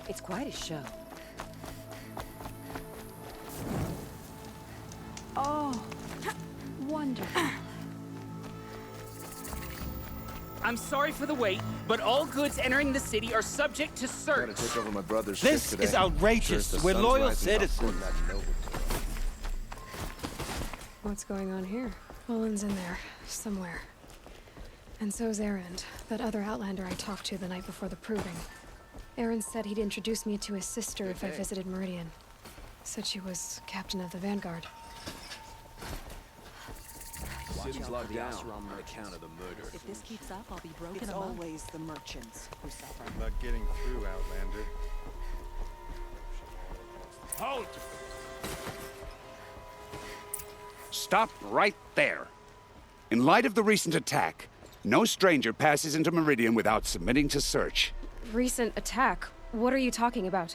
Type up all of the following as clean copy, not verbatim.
It's quite a show. Oh, wonderful. I'm sorry for the wait, but all goods entering the city are subject to search. Gotta take over my brother's This ship today. is outrageous. Sure as the We're sun's loyal rising, I'll citizens. send that noble. What's going on here? Olin's in there, somewhere. And so's Erend, that other Outlander I talked to the night before the proving. Erend said he'd introduce me to his sister if I visited Meridian. Said she was captain of the Vanguard. City's locked down on account of the murder. If this keeps up, I'll be broken It's among. always the merchants who suffer. Not getting through, Outlander. Halt! Stop right there. In light of the recent attack, no stranger passes into Meridian without submitting to search. Recent attack? What are you talking about?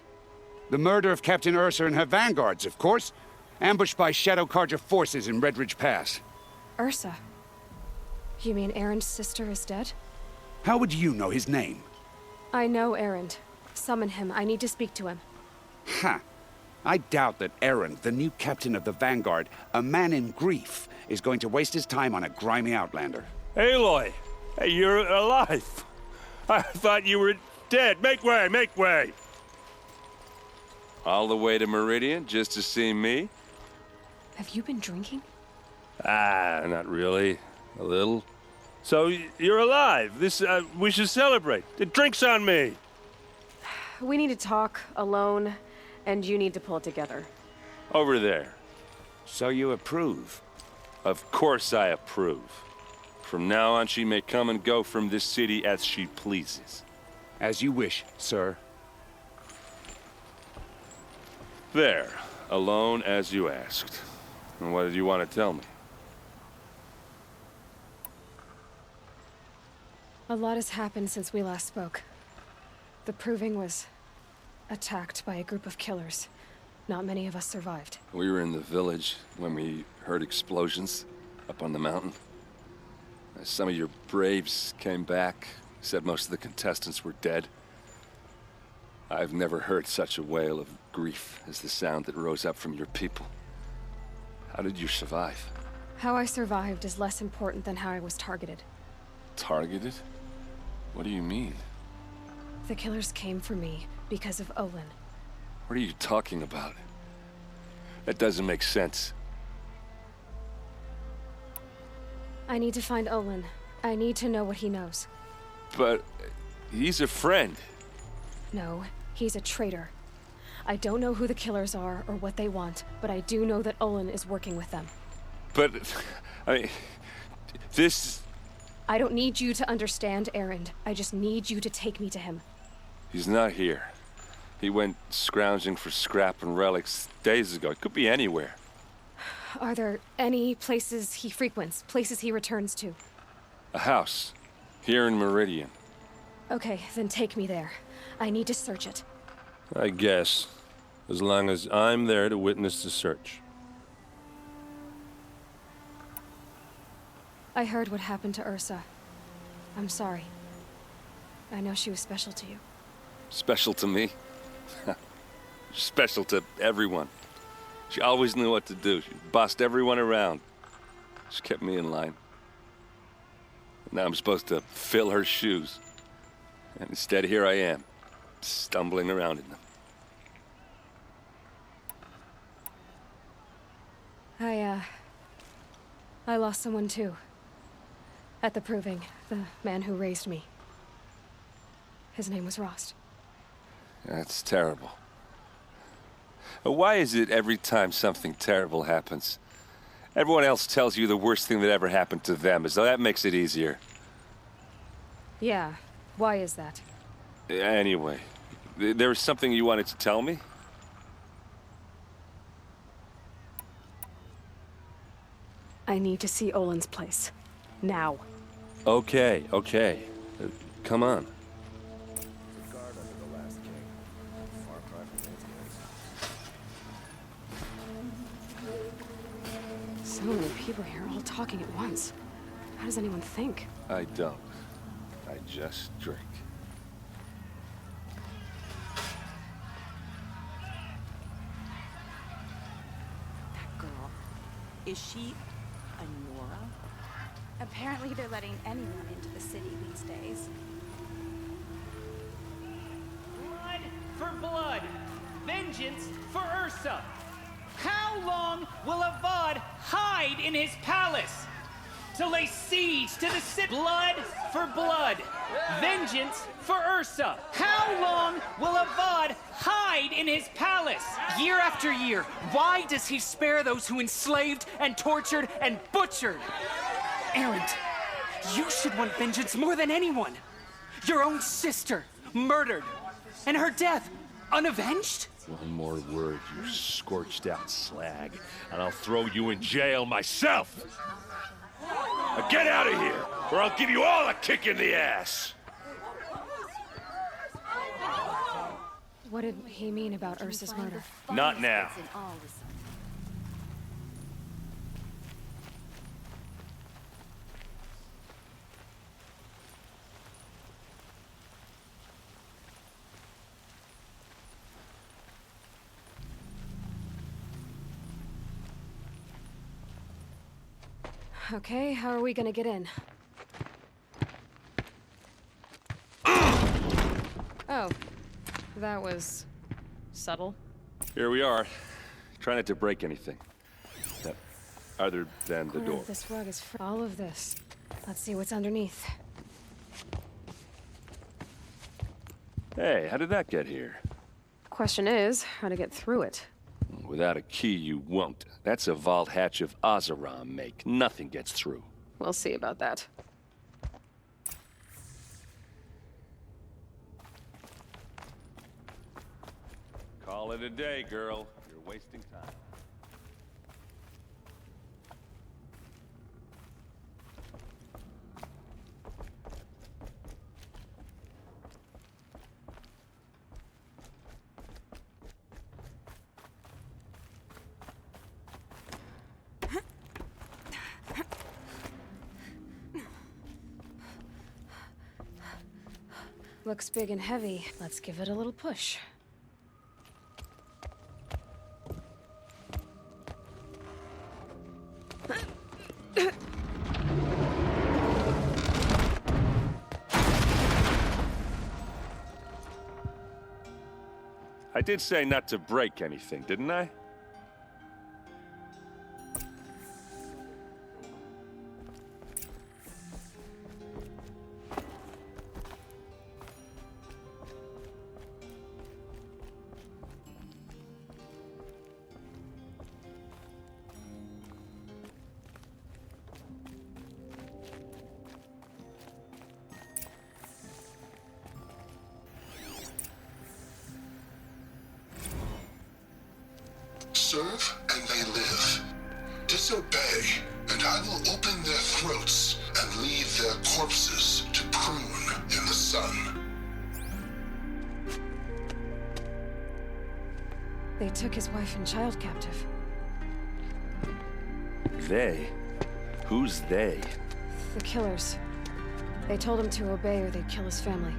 The murder of Captain Ursa and her vanguards, of course. Ambushed by Shadow Carja forces in Redridge Pass. Ursa? You mean Erend's sister is dead? How would you know his name? I know Erend. Summon him. I need to speak to him. Ha! I doubt that Erend, the new captain of the Vanguard, a man in grief, is going to waste his time on a grimy outlander. Aloy! Hey, you're alive! I thought you were dead. Make way, make way! All the way to Meridian just to see me? Have you been drinking? Ah, not really. A little. So, you're alive. We should celebrate. The drink's on me! We need to talk, alone, and you need to pull it together. Over there. So you approve? Of course I approve. From now on, she may come and go from this city as she pleases. As you wish, sir. There. Alone as you asked. And what did you want to tell me? A lot has happened since we last spoke. The Proving was attacked by a group of killers. Not many of us survived. We were in the village when we heard explosions up on the mountain. Some of your braves came back, said most of the contestants were dead. I've never heard such a wail of grief as the sound that rose up from your people. How did you survive? How I survived is less important than how I was targeted. Targeted? What do you mean? The killers came for me because of Olin. What are you talking about? That doesn't make sense. I need to find Olin. I need to know what he knows. But he's a friend. No, he's a traitor. I don't know who the killers are or what they want, but I do know that Olin is working with them. But, I mean, this... I don't need you to understand, Erend. I just need you to take me to him. He's not here. He went scrounging for scrap and relics days ago. It could be anywhere. Are there any places he frequents, places he returns to? A house. Here in Meridian. Okay, then take me there. I need to search it. I guess. As long as I'm there to witness the search. I heard what happened to Ursa. I'm sorry. I know she was special to you. Special to me? Special to everyone. She always knew what to do. She bossed everyone around. She kept me in line. Now I'm supposed to fill her shoes. And instead, here I am, stumbling around in them. I lost someone too. At the Proving, the man who raised me. His name was Rost. That's terrible. Why is it every time something terrible happens, everyone else tells you the worst thing that ever happened to them, as though that makes it easier? Yeah, why is that? Anyway, there was something you wanted to tell me? I need to see Olin's place. Now. Okay, okay. Come on. The guard under the last king. Far cry from those days. So many people here, all talking at once. How does anyone think? I don't. I just drink. Is she a Nora? Apparently they're letting anyone into the city these days. Blood for blood. Vengeance for Ursa. How long will Avad hide in his palace? To lay siege to the city. Blood for blood. Vengeance for Ursa. How long will Avad hide in his palace? Year after year, why does he spare those who enslaved and tortured and butchered? Erend, you should want vengeance more than anyone. Your own sister, murdered, and her death, unavenged? One more word, you scorched out slag, and I'll throw you in jail myself! Now get out of here, or I'll give you all a kick in the ass! What did he mean about Ursa's murder? Not now. Okay, how are we gonna get in? Oh, that was subtle. Here we are. Try not to break anything. Other than the Corner door. of this rug is all of this. Let's see what's underneath. Hey, how did that get here? Question is, how to get through it. Without a key, you won't. That's a vault hatch of Oseram make. Nothing gets through. We'll see about that. Call it a day, girl. You're wasting time. Looks big and heavy. Let's give it a little push. I did say not to break anything, didn't I? Serve and they live. Disobey, and I will open their throats and leave their corpses to prune in the sun. They took his wife and child captive. They? Who's they? The killers. They told him to obey or they'd kill his family.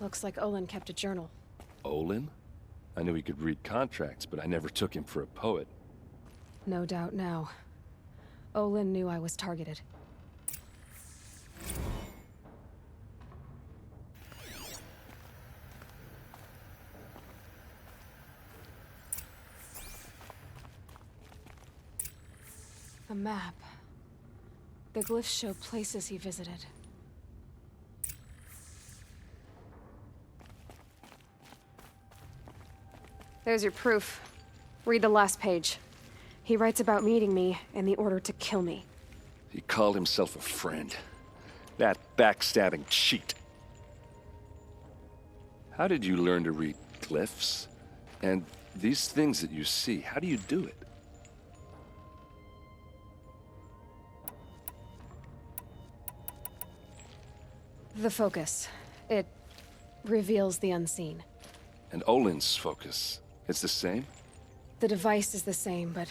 Looks like Olin kept a journal. Olin? I knew he could read contracts, but I never took him for a poet. No doubt now. Olin knew I was targeted. A map. The glyphs show places he visited. There's your proof. Read the last page. He writes about meeting me and the order to kill me. He called himself a friend. That backstabbing cheat. How did you learn to read glyphs? And these things that you see, how do you do it? The focus. It reveals the unseen. And Olin's focus, it's the same? The device is the same, but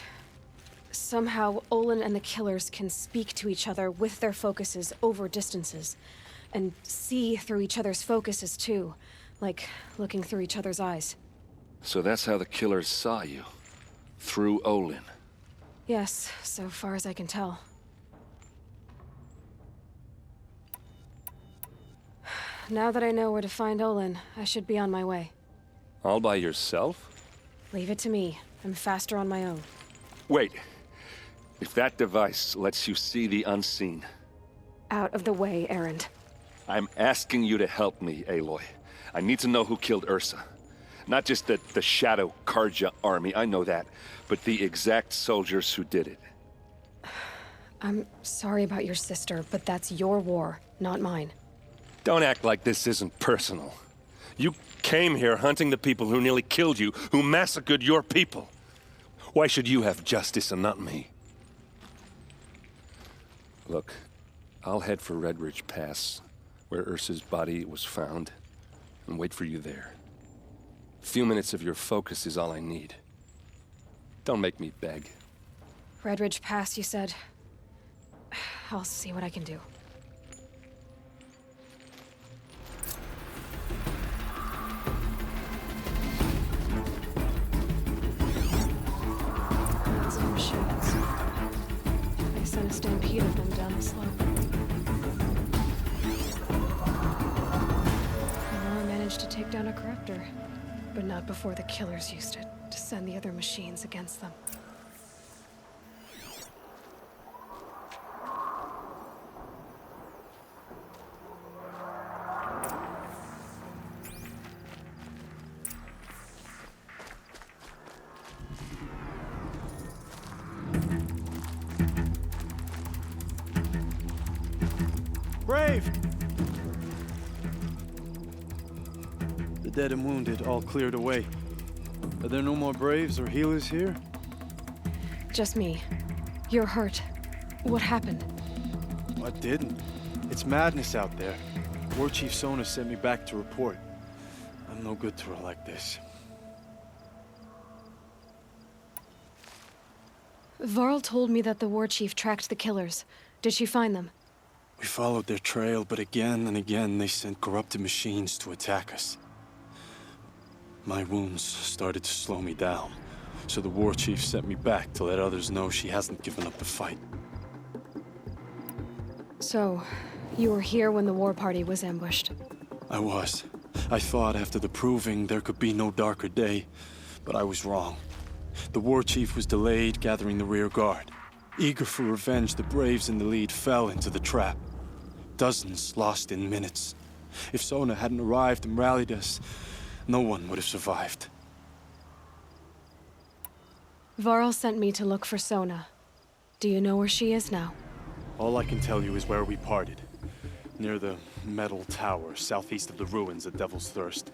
Somehow, Olin and the killers can speak to each other with their focuses over distances. And see through each other's focuses, too. Like looking through each other's eyes. So that's how the killers saw you. Through Olin. Yes, so far as I can tell. Now that I know where to find Olin, I should be on my way. All by yourself? Leave it to me. I'm faster on my own. Wait. If that device lets you see the unseen... Out of the way, Erend. I'm asking you to help me, Aloy. I need to know who killed Ursa. Not just the Shadow Karja army, I know that, but the exact soldiers who did it. I'm sorry about your sister, but that's your war, not mine. Don't act like this isn't personal. You came here hunting the people who nearly killed you, who massacred your people. Why should you have justice and not me? Look, I'll head for Redridge Pass, where Ursa's body was found, and wait for you there. A few minutes of your focus is all I need. Don't make me beg. Redridge Pass, you said? I'll see what I can do. Some machines. I sent a stampede of them down the slope. Laura managed to take down a corruptor, but not before the killers used it to send the other machines against them. Brave! The dead and wounded all cleared away. Are there no more Braves or healers here? Just me. You're hurt. What happened? I didn't. It's madness out there. War Chief Sona sent me back to report. I'm no good to her like this. Varl told me that the war chief tracked the killers. Did she find them? We followed their trail, but again and again they sent corrupted machines to attack us. My wounds started to slow me down, so the war chief sent me back to let others know she hasn't given up the fight. So, you were here when the war party was ambushed? I was. I thought after the proving there could be no darker day, but I was wrong. The war chief was delayed gathering the rear guard. Eager for revenge, the Braves in the lead fell into the trap. Dozens lost in minutes. If Sona hadn't arrived and rallied us, no one would have survived. Varl sent me to look for Sona. Do you know where she is now? All I can tell you is where we parted. Near the metal tower, southeast of the ruins at Devil's Thirst.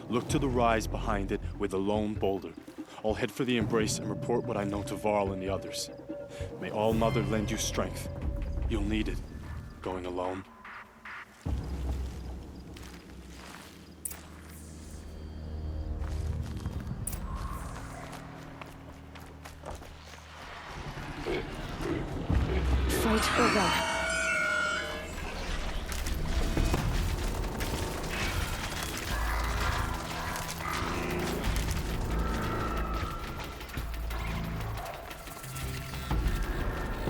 Look to the rise behind it with a lone boulder. I'll head for the embrace and report what I know to Varl and the others. May All Mother lend you strength. You'll need it, going alone. Fight or run?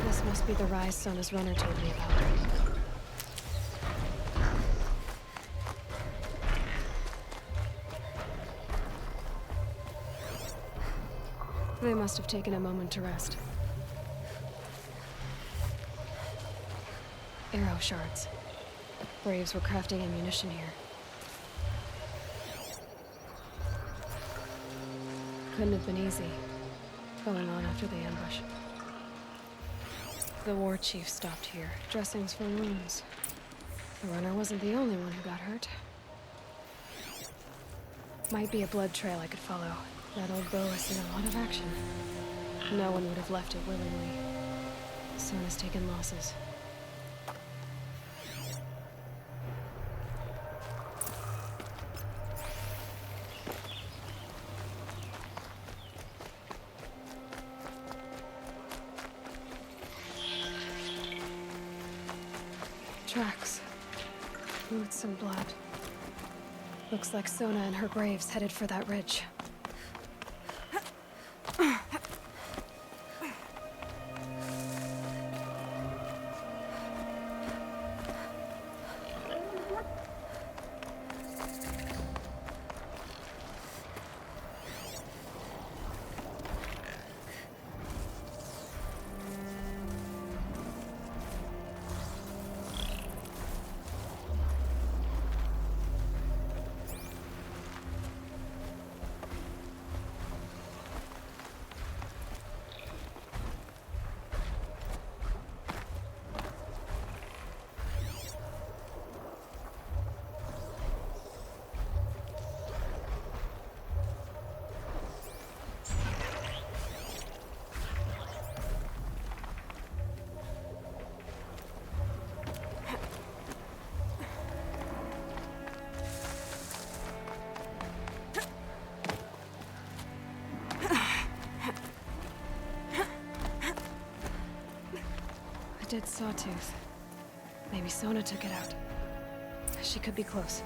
This must be the rise Sona's runner told me about. They must have taken a moment to rest. Arrow shards. Braves were crafting ammunition here. Couldn't have been easy, going on after the ambush. The war chief stopped here, dressings for wounds. The runner wasn't the only one who got hurt. Might be a blood trail I could follow. That old bow has seen a lot of action. No one would have left it willingly. Sona's taken losses. tracks. Boots and blood. Looks like Sona and her braves headed for that ridge. Dead sawtooth. Maybe Sona took it out. She could be close.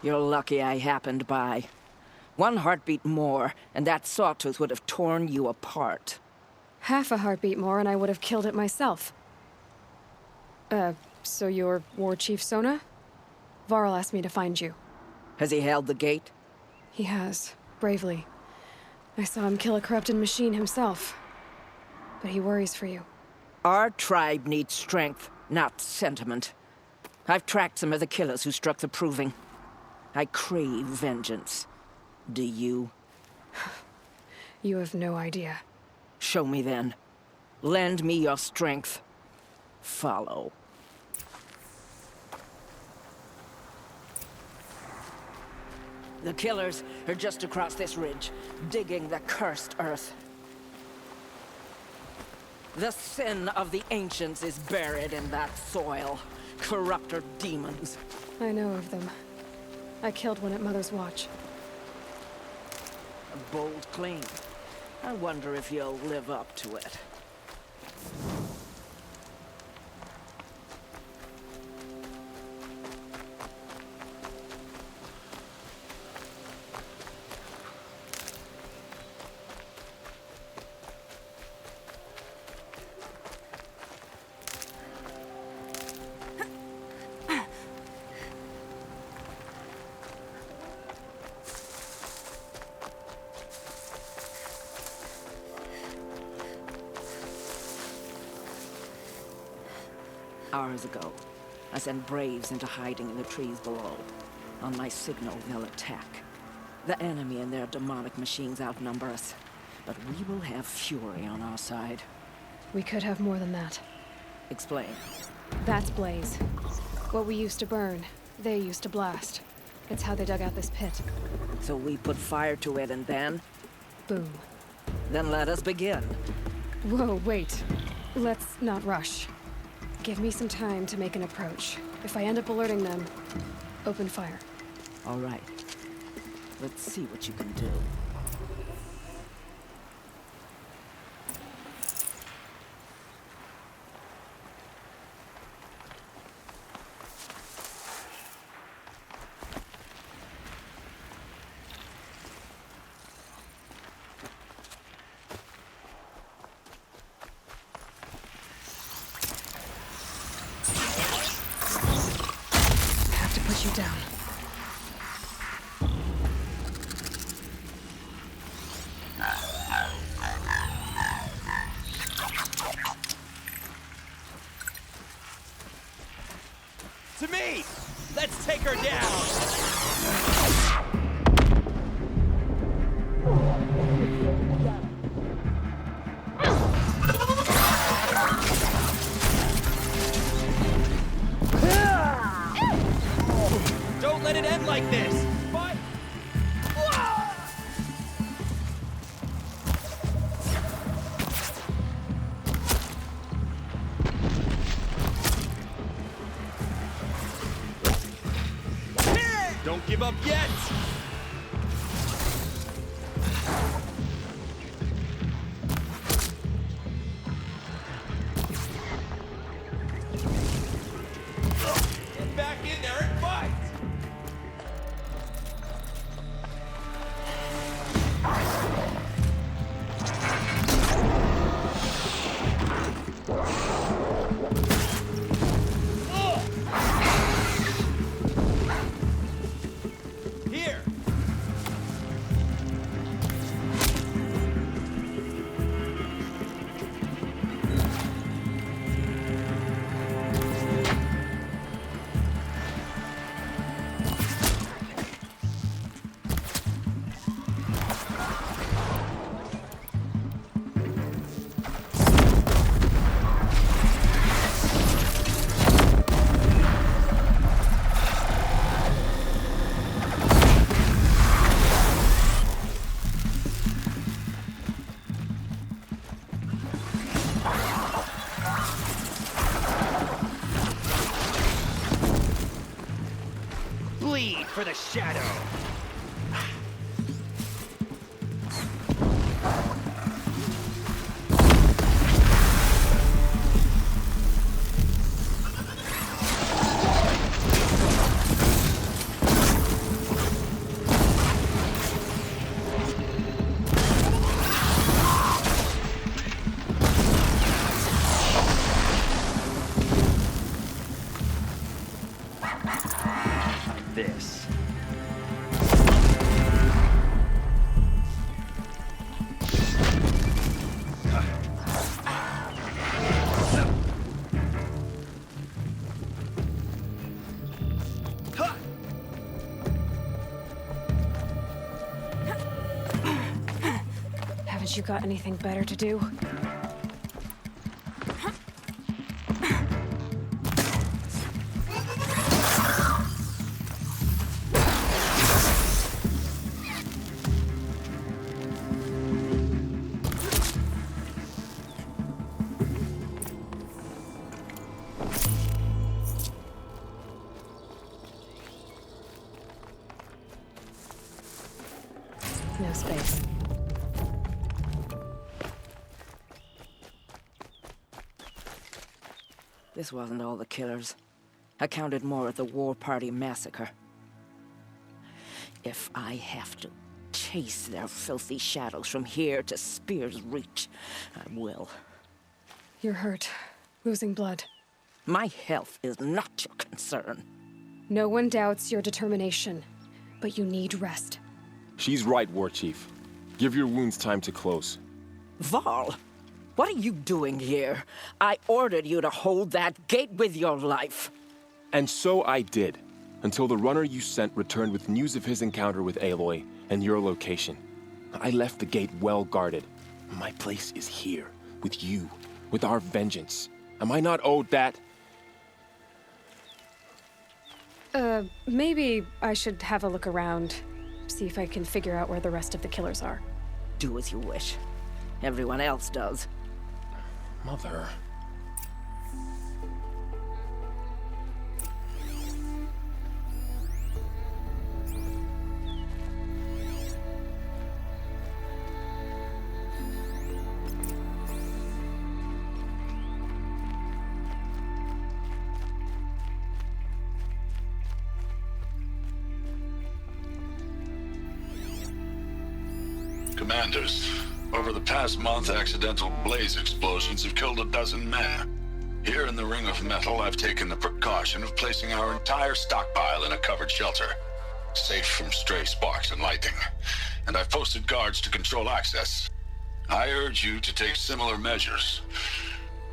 You're lucky I happened by. One heartbeat more, and that sawtooth would have torn you apart. Half a heartbeat more and I would have killed it myself. So you're War Chief Sona? Varl asked me to find you. Has he held the gate? He has, bravely. I saw him kill a corrupted machine himself. But he worries for you. Our tribe needs strength, not sentiment. I've tracked some of the killers who struck the Proving. I crave vengeance. Do you? You have no idea. Show me then. Lend me your strength. Follow. The killers are just across this ridge, digging the cursed earth. The sin of the ancients is buried in that soil. Corrupter demons. I know of them. I killed one at Mother's Watch. A bold claim. I wonder if you'll live up to it. Hours ago, I sent braves into hiding in the trees below. On my signal, they'll attack. The enemy and their demonic machines outnumber us, but we will have fury on our side. We could have more than that. Explain. That's Blaze. What we used to burn, they used to blast. It's how they dug out this pit. So we put fire to it and then? Boom. Then let us begin. Whoa, wait. Let's not rush. Give me some time to make an approach. If I end up alerting them, open fire. All right. Let's see what you can do. it down. To me! Let's take her down! Don't let it end like this! But... Don't give up yet! Get back in there and fight! Here! Bleed for the shadow! This. Haven't you got anything better to do? No space. This wasn't all the killers. I counted more at the War Party massacre. If I have to chase their filthy shadows from here to Spear's Reach, I will. You're hurt. Losing blood. My health is not your concern. No one doubts your determination, but you need rest. She's right, War Chief. Give your wounds time to close. Val, what are you doing here? I ordered you to hold that gate with your life. And so I did, until the runner you sent returned with news of his encounter with Aloy and your location. I left the gate well guarded. My place is here, with you, with our vengeance. Am I not owed that? Maybe I should have a look around. See if I can figure out where the rest of the killers are. Do as you wish. Everyone else does. Mother. Commanders, over the past month, accidental blaze explosions have killed 12 men. Here in the Ring of Metal, I've taken the precaution of placing our entire stockpile in a covered shelter, safe from stray sparks and lightning. And I've posted guards to control access. I urge you to take similar measures,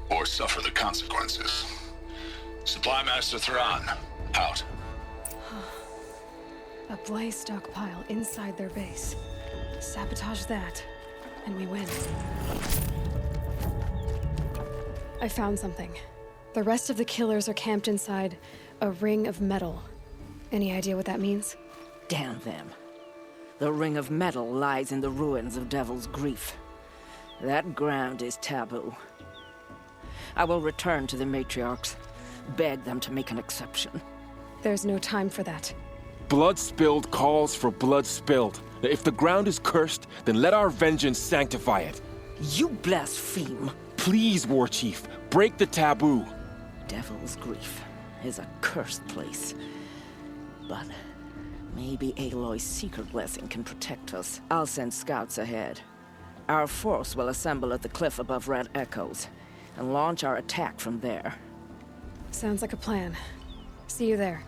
or suffer the consequences. Supply Master Thrawn, out. A blaze stockpile inside their base. Sabotage that, and we win. I found something. The rest of the killers are camped inside a ring of metal. Any idea what that means? Damn them. The Ring of Metal lies in the ruins of Devil's Grief. That ground is taboo. I will return to the matriarchs, beg them to make an exception. There's no time for that. Blood spilled calls for blood spilled. If the ground is cursed, then let our vengeance sanctify it. You blaspheme. Please, War Chief, break the taboo. Devil's Grief is a cursed place. But maybe Aloy's secret blessing can protect us. I'll send scouts ahead. Our force will assemble at the cliff above Red Echoes and launch our attack from there. Sounds like a plan. See you there.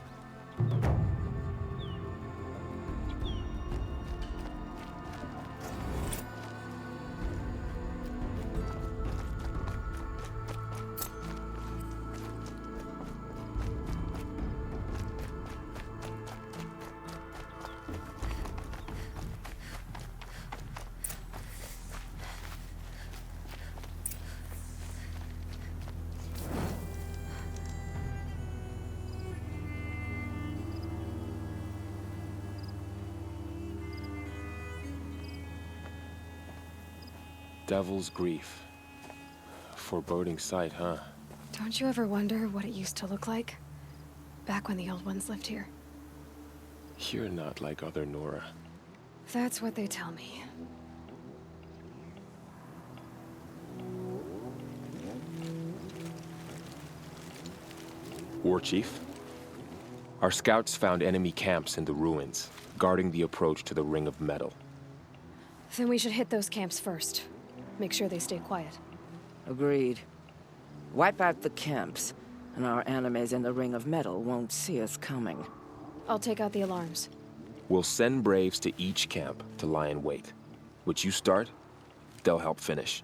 Devil's Grief. Foreboding sight, huh? Don't you ever wonder what it used to look like? Back when the old ones lived here. You're not like other Nora. That's what they tell me. War Chief? Our scouts found enemy camps in the ruins, guarding the approach to the Ring of Metal. Then we should hit those camps first. Make sure they stay quiet. Agreed. Wipe out the camps, and our enemies in the Ring of Metal won't see us coming. I'll take out the alarms. We'll send Braves to each camp to lie in wait. Which you start, they'll help finish.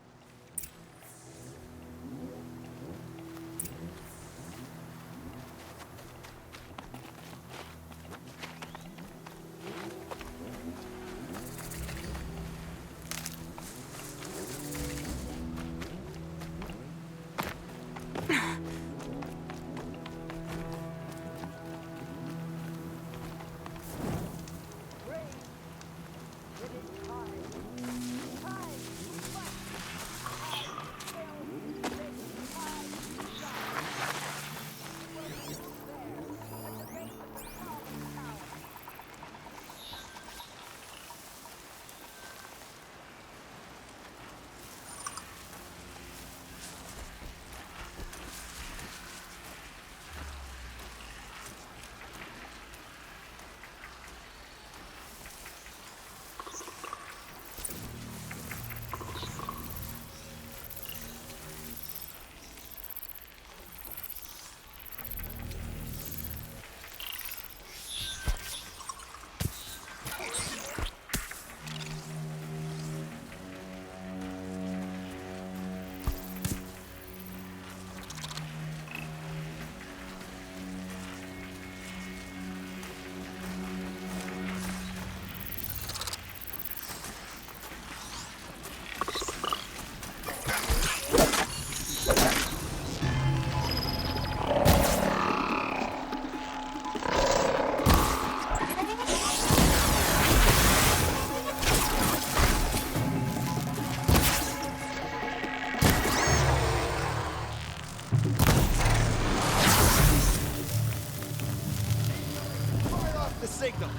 signal.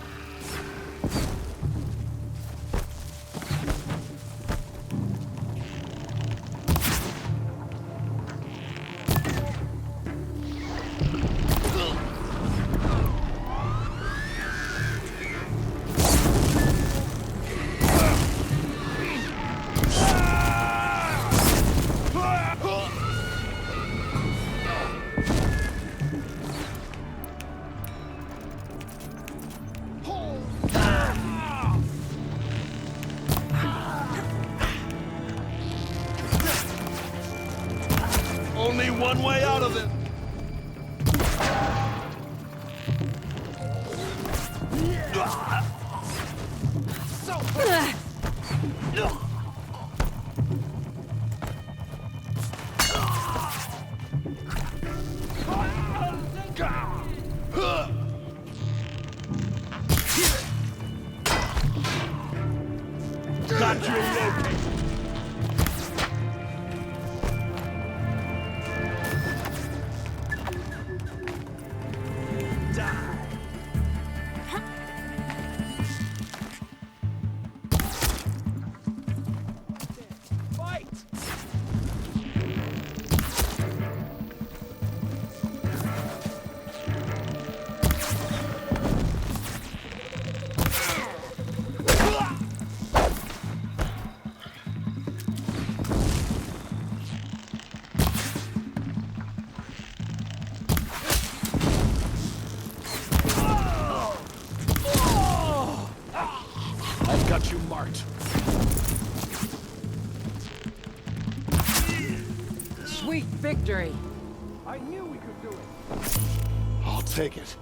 Only one way out of it. Got you located. Got you marked. Sweet victory. I knew we could do it. I'll take it.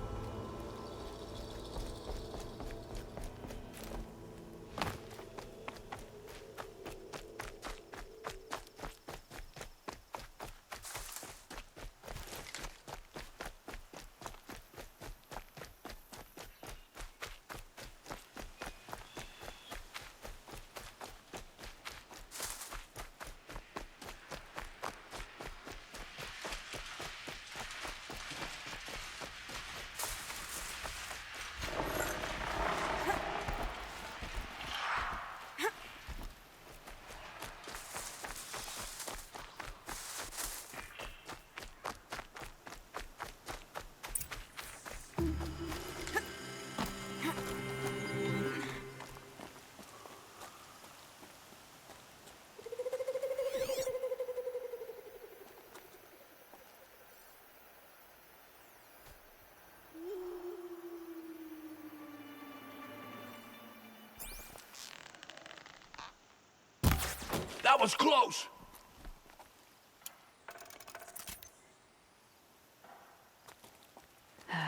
That was close!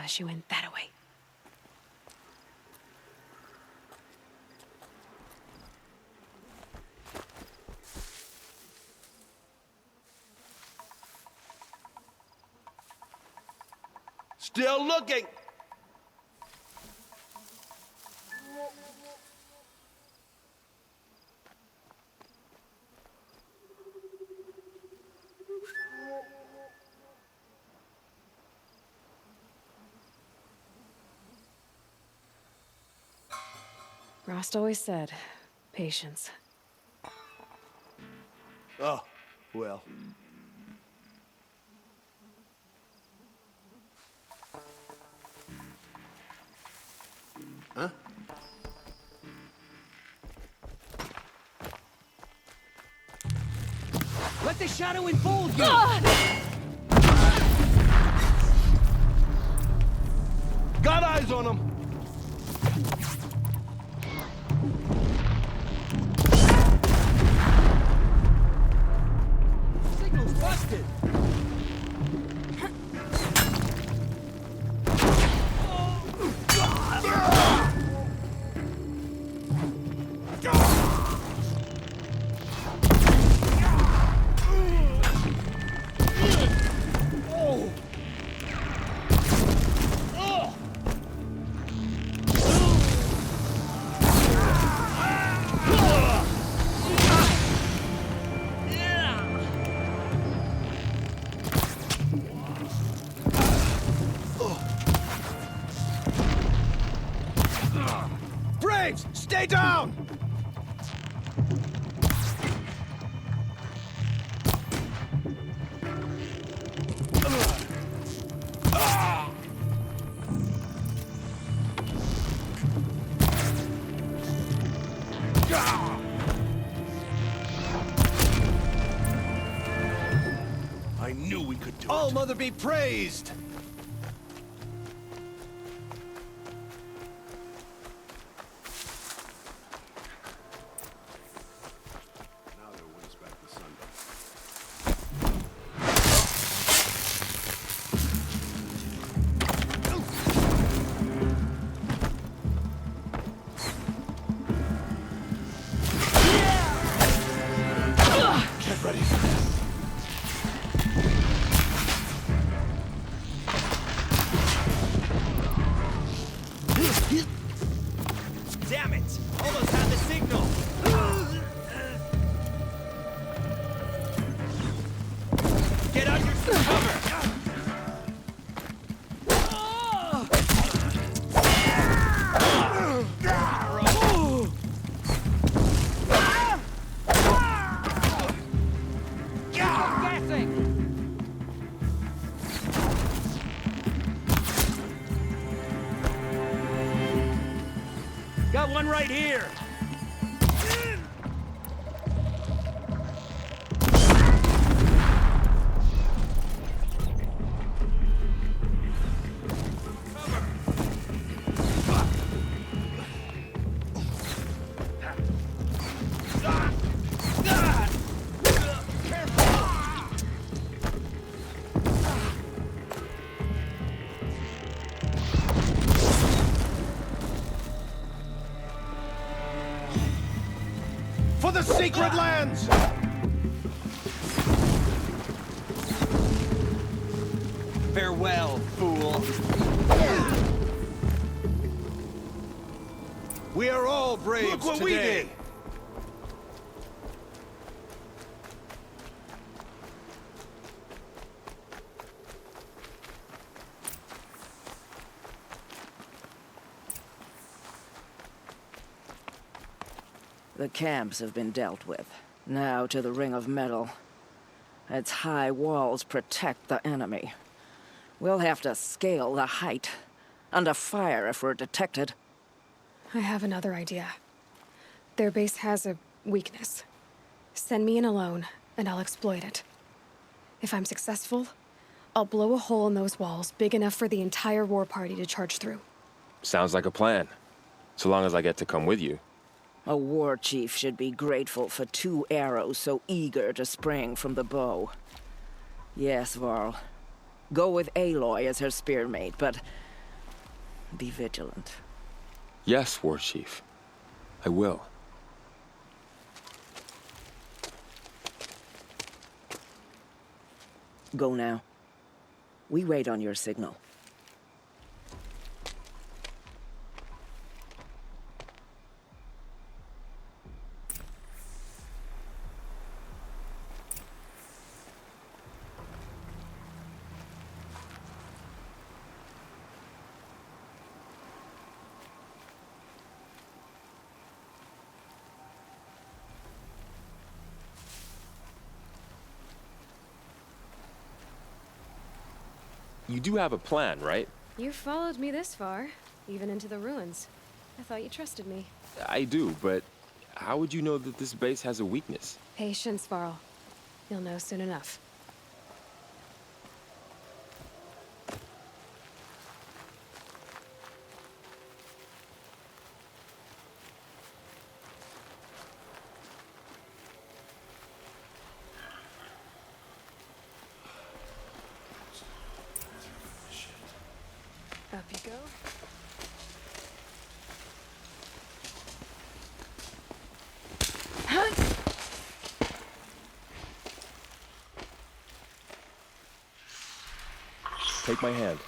She went that way. Still looking! Rost always said, patience. Oh, well. Huh? Let the shadow enfold you! Got eyes on him! Signal's busted! Braves, stay down! I knew we could do it. All Mother be praised! Now they'll win us back to Sunday. Damn it! Almost had the signal! Get under some cover! Got one right here. For the secret lands! Farewell, fool. We are all braves Look what today. we did! The camps have been dealt with. Now to the Ring of Metal. Its high walls protect the enemy. We'll have to scale the height. Under fire if we're detected. I have another idea. Their base has a weakness. Send me in alone, and I'll exploit it. If I'm successful, I'll blow a hole in those walls big enough for the entire war party to charge through. Sounds like a plan. So long as I get to come with you. A war chief should be grateful for 2 arrows so eager to spring from the bow. Yes, Varl. Go with Aloy as her spearmate, but be vigilant. Yes, War Chief. I will. Go now. We wait on your signal. You do have a plan, right? You followed me this far, even into the ruins. I thought you trusted me. I do, but how would you know that this base has a weakness? Patience, Varl. You'll know soon enough. Up you go. Take my hand.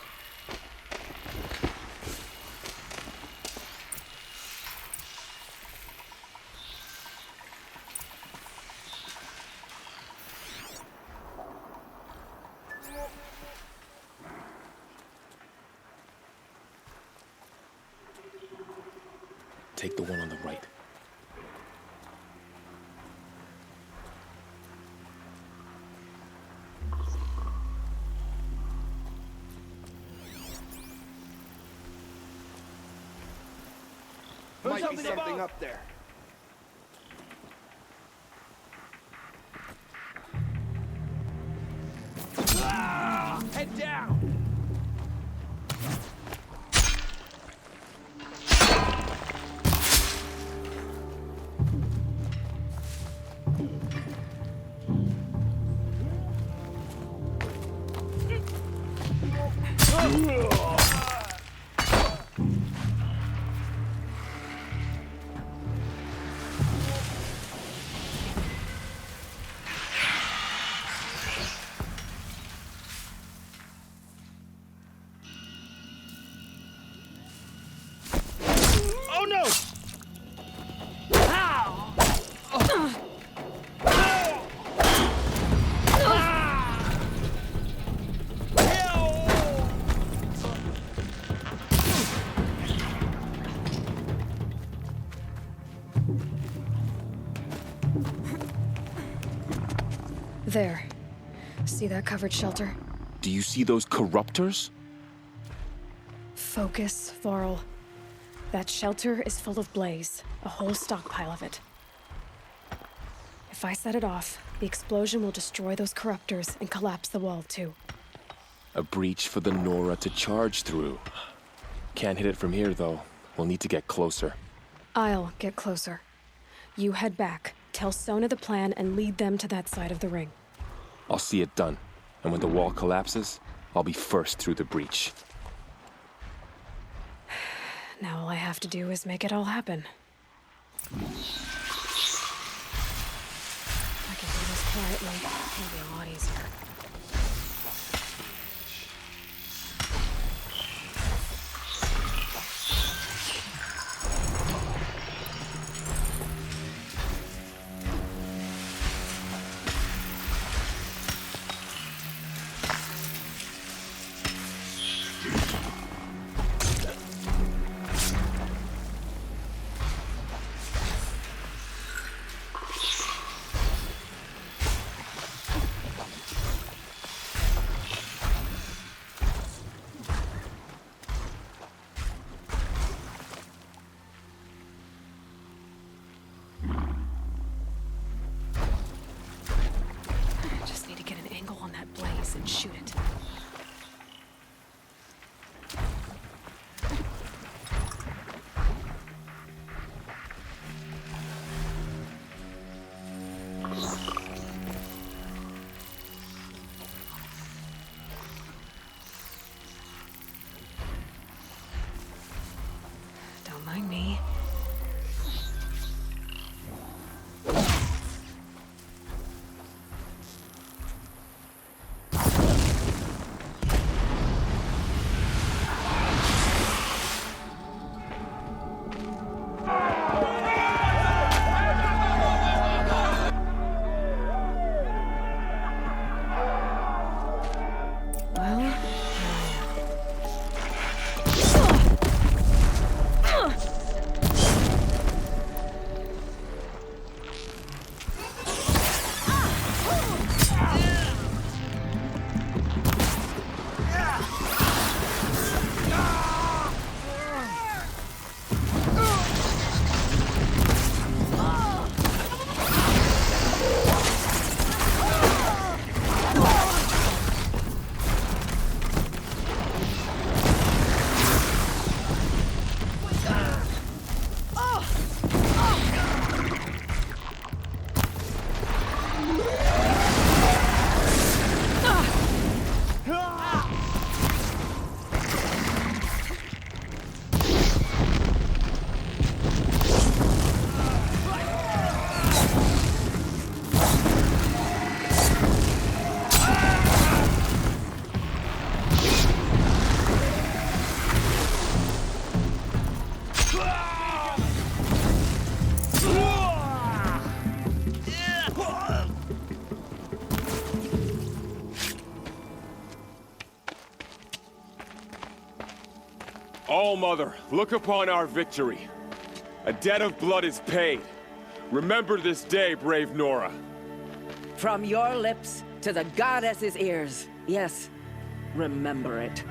Take the one on the right. Might be something up there. Head down! There. See that covered shelter? Do you see those corruptors? Focus, Varl. That shelter is full of blaze. A whole stockpile of it. If I set it off, the explosion will destroy those corruptors and collapse the wall, too. A breach for the Nora to charge through. Can't hit it from here, though. We'll need to get closer. I'll get closer. You head back, tell Sona the plan, and lead them to that side of the ring. I'll see it done. And when the wall collapses, I'll be first through the breach. Now all I have to do is make it all happen. I can do this quietly. It'll be a lot easier. And shoot it. Don't mind me. All-Mother, look upon our victory. A debt of blood is paid. Remember this day, brave Nora. From your lips to the goddess's ears. Yes, remember it.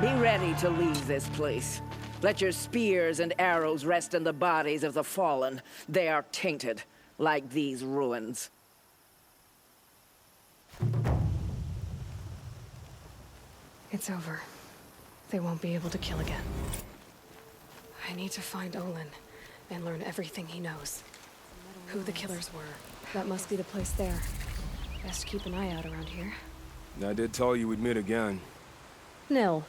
Be ready to leave this place. Let your spears and arrows rest in the bodies of the fallen. They are tainted, like these ruins. It's over. They won't be able to kill again. I need to find Olin and learn everything he knows. Who the killers were. That must be the place there. Best keep an eye out around here. I did tell you we'd meet again. Nil.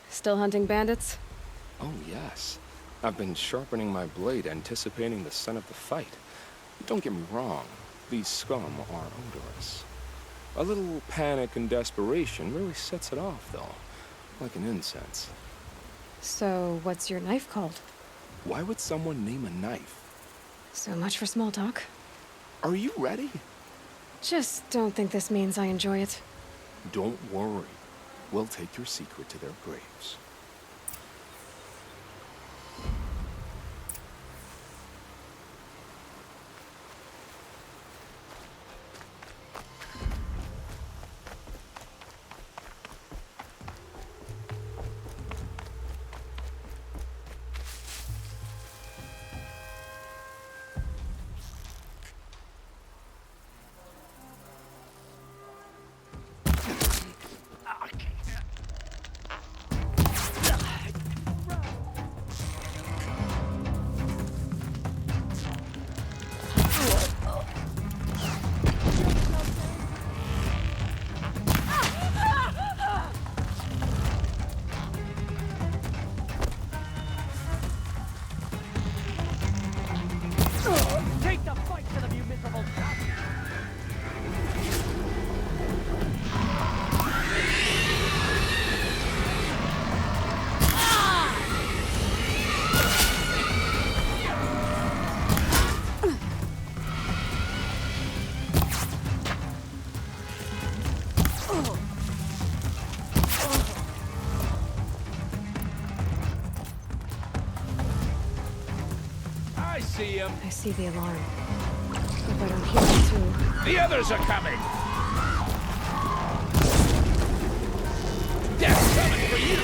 Still hunting bandits? Oh, yes. I've been sharpening my blade, anticipating the scent of the fight. Don't get me wrong. These scum are odorous. A little panic and desperation really sets it off, though. Like an incense. So, what's your knife called? Why would someone name a knife? So much for small talk. Are you ready? Just don't think this means I enjoy it. Don't worry. We'll take your secret to their graves. see him. I see the alarm. Hope I don't hear it too. The others are coming! Death's coming for you!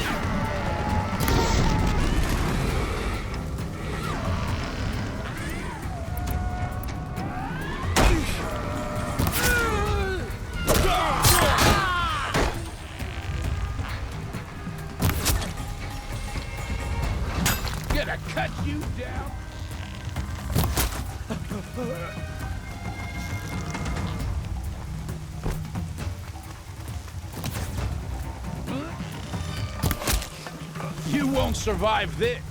Gonna cut you down! You won't survive this!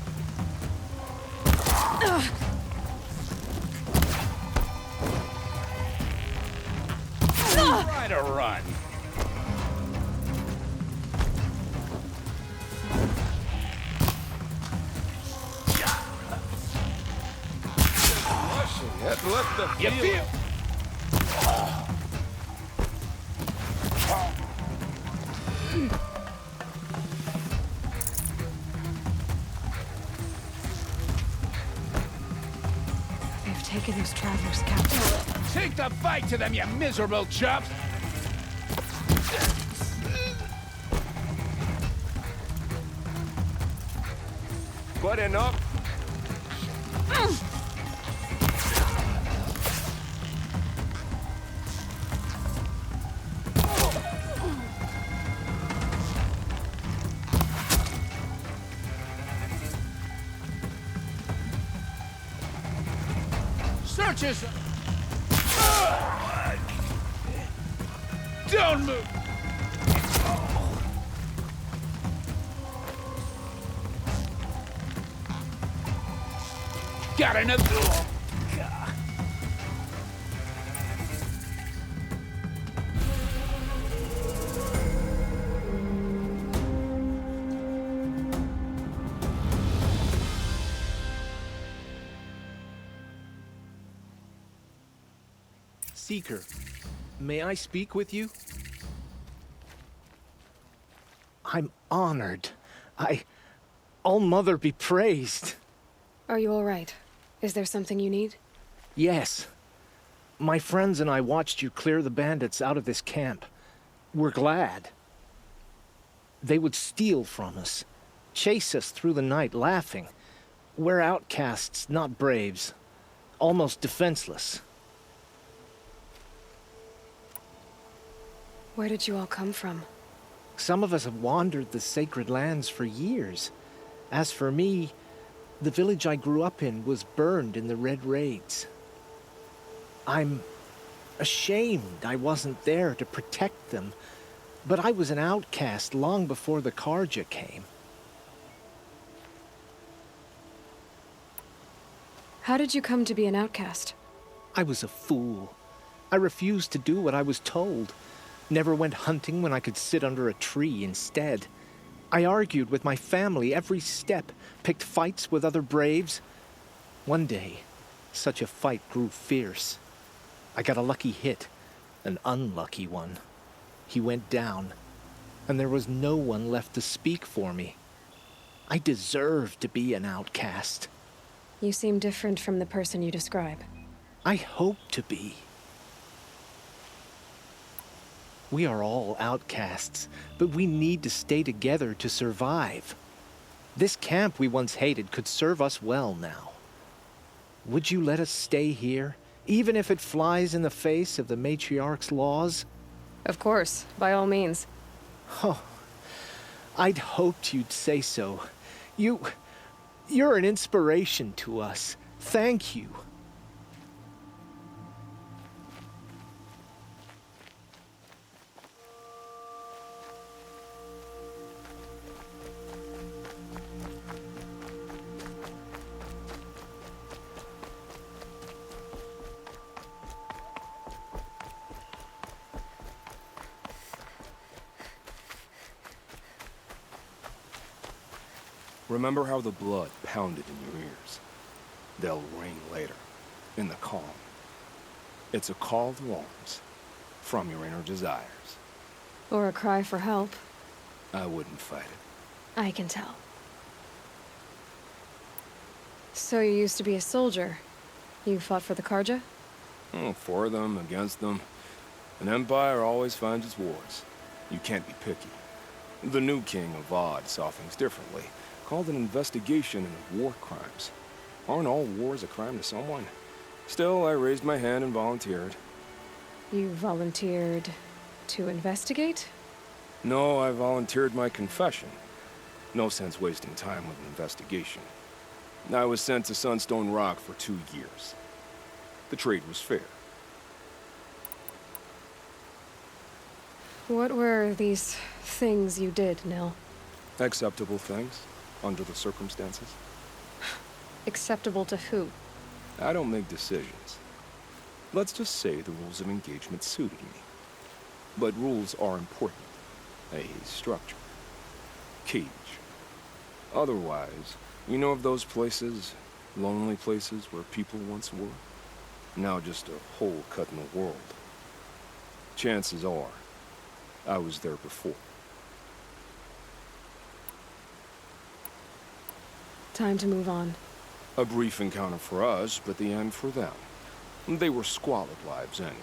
Try to run! You feel? They've taken those travelers captive. Take the fight to them, you miserable chumps! Button up. Searches! Don't move! Got another... Seeker, may I speak with you? I'm honored. All-Mother be praised. Are you all right? Is there something you need? Yes. My friends and I watched you clear the bandits out of this camp. We're glad. They would steal from us, chase us through the night laughing. We're outcasts, not braves. Almost defenseless. Where did you all come from? Some of us have wandered the sacred lands for years. As for me, the village I grew up in was burned in the Red Raids. I'm ashamed I wasn't there to protect them, but I was an outcast long before the Karja came. How did you come to be an outcast? I was a fool. I refused to do what I was told. Never went hunting when I could sit under a tree instead. I argued with my family every step, picked fights with other braves. One day, such a fight grew fierce. I got a lucky hit, an unlucky one. He went down, and there was no one left to speak for me. I deserved to be an outcast. You seem different from the person you describe. I hope to be. We are all outcasts, but we need to stay together to survive. This camp we once hated could serve us well now. Would you let us stay here, even if it flies in the face of the matriarch's laws? Of course, by all means. Oh, I'd hoped you'd say so. You're an inspiration to us. Thank you. Remember how the blood pounded in your ears. They'll ring later, in the calm. It's a call to arms, from your inner desires. Or a cry for help. I wouldn't fight it. I can tell. So you used to be a soldier, You fought for the Karja? For them, against them. An empire always finds its wars. You can't be picky. The new king of Vod saw things differently. Called an investigation into war crimes. Aren't all wars a crime to someone? Still, I raised my hand and volunteered. You volunteered to investigate? No, I volunteered my confession. No sense wasting time with an investigation. I was sent to Sunstone Rock for 2 years. The trade was fair. What were these things you did, Nil? Acceptable things, under the circumstances. Acceptable to who? I don't make decisions. Let's just say the rules of engagement suited me. But rules are important. A structure. Cage. Otherwise, you know of those places, lonely places where people once were? Now just a hole cut in the world. Chances are, I was there before. Time to move on. A brief encounter for us, but the end for them. They were squalid lives anyway.